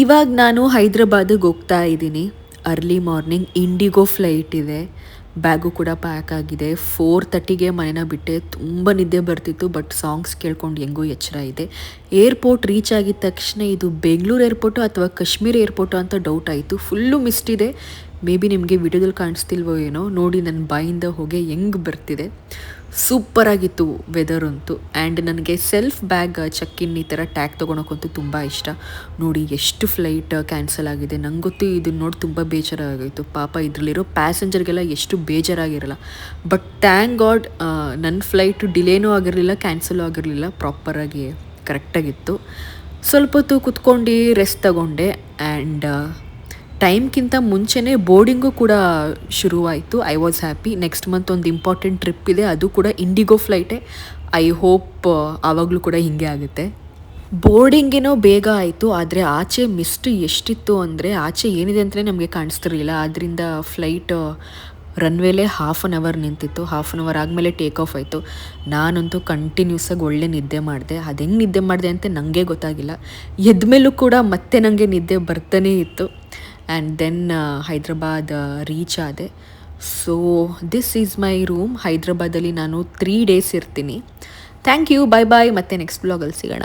ಇವಾಗ ನಾನು ಹೈದ್ರಾಬಾದಿಗೆ ಹೋಗ್ತಾ ಇದ್ದೀನಿ. ಅರ್ಲಿ ಮಾರ್ನಿಂಗ್ ಇಂಡಿಗೋ ಫ್ಲೈಟ್ ಇದೆ. ಬ್ಯಾಗು ಕೂಡ ಪ್ಯಾಕ್ ಆಗಿದೆ. 4:30ಗೆ ಮನೇನ ಬಿಟ್ಟೆ. ತುಂಬ ನಿದ್ದೆ ಬರ್ತಿತ್ತು, ಬಟ್ ಸಾಂಗ್ಸ್ ಕೇಳ್ಕೊಂಡು ಹೆಂಗೋ ಎಚ್ಚರ ಇದೆ. ಏರ್ಪೋರ್ಟ್ ರೀಚ್ ಆಗಿದ ತಕ್ಷಣ ಇದು ಬೆಂಗಳೂರು ಏರ್ಪೋರ್ಟು ಅಥವಾ ಕಾಶ್ಮೀರ್ ಏರ್ಪೋರ್ಟು ಅಂತ ಡೌಟ್ ಆಯಿತು. ಫುಲ್ಲು ಮಿಸ್ಟ್ ಇದೆ. ಮೇ ಬಿ ನಿಮಗೆ ವಿಡಿಯೋದಲ್ಲಿ ಕಾಣಿಸ್ತಿಲ್ವೋ ಏನೋ, ನೋಡಿ ನನ್ನ ಬಾಯಿಂದ ಹೊಗೆ ಹೆಂಗೆ ಬರ್ತಿದೆ. ಸೂಪರಾಗಿತ್ತು ವೆದರ್ ಅಂತೂ. ಆ್ಯಂಡ್ ನನಗೆ ಸೆಲ್ಫ್ ಬ್ಯಾಗ್ ಚೆಕ್-ಇನ್ ಈ ಥರ ಟ್ಯಾಗ್ ತೊಗೊಳಕ್ಕಂತೂ ತುಂಬ ಇಷ್ಟ. ನೋಡಿ ಎಷ್ಟು ಫ್ಲೈಟ್ ಕ್ಯಾನ್ಸಲ್ ಆಗಿದೆ. ನಂಗೆ ಗೊತ್ತು ಇದನ್ನು ನೋಡಿ ತುಂಬ ಬೇಜಾರಾಗಿತ್ತು. ಪಾಪ ಇದರಲ್ಲಿರೋ ಪ್ಯಾಸೆಂಜರ್ಗೆಲ್ಲ ಎಷ್ಟು ಬೇಜಾರಾಗಿರಲ್ಲ. ಬಟ್ ಥ್ಯಾಂಕ್ ಗಾಡ್ ನನ್ನ ಫ್ಲೈಟು ಡಿಲೇನೂ ಆಗಿರಲಿಲ್ಲ, ಕ್ಯಾನ್ಸಲು ಆಗಿರಲಿಲ್ಲ. ಪ್ರಾಪರಾಗಿ ಕರೆಕ್ಟಾಗಿತ್ತು. ಸ್ವಲ್ಪ ಹೊತ್ತು ಕುತ್ಕೊಂಡು ರೆಸ್ಟ್ ತಗೊಂಡೆ. ಆ್ಯಂಡ್ ಟೈಮ್ಗಿಂತ ಮುಂಚೆನೇ ಬೋರ್ಡಿಂಗು ಕೂಡ ಶುರುವಾಯಿತು. I was happy. Next month ಒಂದು ಇಂಪಾರ್ಟೆಂಟ್ ಟ್ರಿಪ್ ಇದೆ, ಅದು ಕೂಡ ಇಂಡಿಗೋ ಫ್ಲೈಟೇ. ಐ ಹೋಪ್ ಆವಾಗಲೂ ಕೂಡ ಹೀಗೆ ಆಗುತ್ತೆ. ಬೋರ್ಡಿಂಗೇನೋ ಬೇಗ ಆಯಿತು, ಆದರೆ ಆಚೆ ಮಿಸ್ಟ್ ಎಷ್ಟಿತ್ತು ಅಂದರೆ ಆಚೆ ಏನಿದೆ ಅಂತಲೇ ನಮಗೆ ಕಾಣಿಸ್ತಿರಲಿಲ್ಲ. ಆದ್ದರಿಂದ ಫ್ಲೈಟ್ ರನ್ವೇಲೇ 1/2 ಅವರ್ ನಿಂತಿತ್ತು. 1/2 ಅವರ್ ಆದಮೇಲೆ ಟೇಕ್ ಆಫ್ ಆಯಿತು. ನಾನಂತೂ ಕಂಟಿನ್ಯೂಸಾಗಿ ಒಳ್ಳೆ ನಿದ್ದೆ ಮಾಡಿದೆ. ಅದು ಹೆಂಗೆ ನಿದ್ದೆ ಮಾಡಿದೆ ಅಂತ ನನಗೆ ಗೊತ್ತಾಗಿಲ್ಲ. ಎದ್ದ ಮೇಲೂ ಕೂಡ ಮತ್ತೆ ನನಗೆ ನಿದ್ದೆ ಬರ್ತಾನೇ ಇತ್ತು. ಆ್ಯಂಡ್ ದೆನ್ ಹೈದ್ರಾಬಾದ್ ರೀಚ್ ಆದೆ. So this is my room. ಹೈದ್ರಾಬಾದಲ್ಲಿ ನಾನು 3 ಡೇಸ್ ಇರ್ತೀನಿ. Thank you, bye bye. ಮತ್ತೆ ನೆಕ್ಸ್ಟ್ ಬ್ಲಾಗಲ್ಲಿ ಸಿಗೋಣ.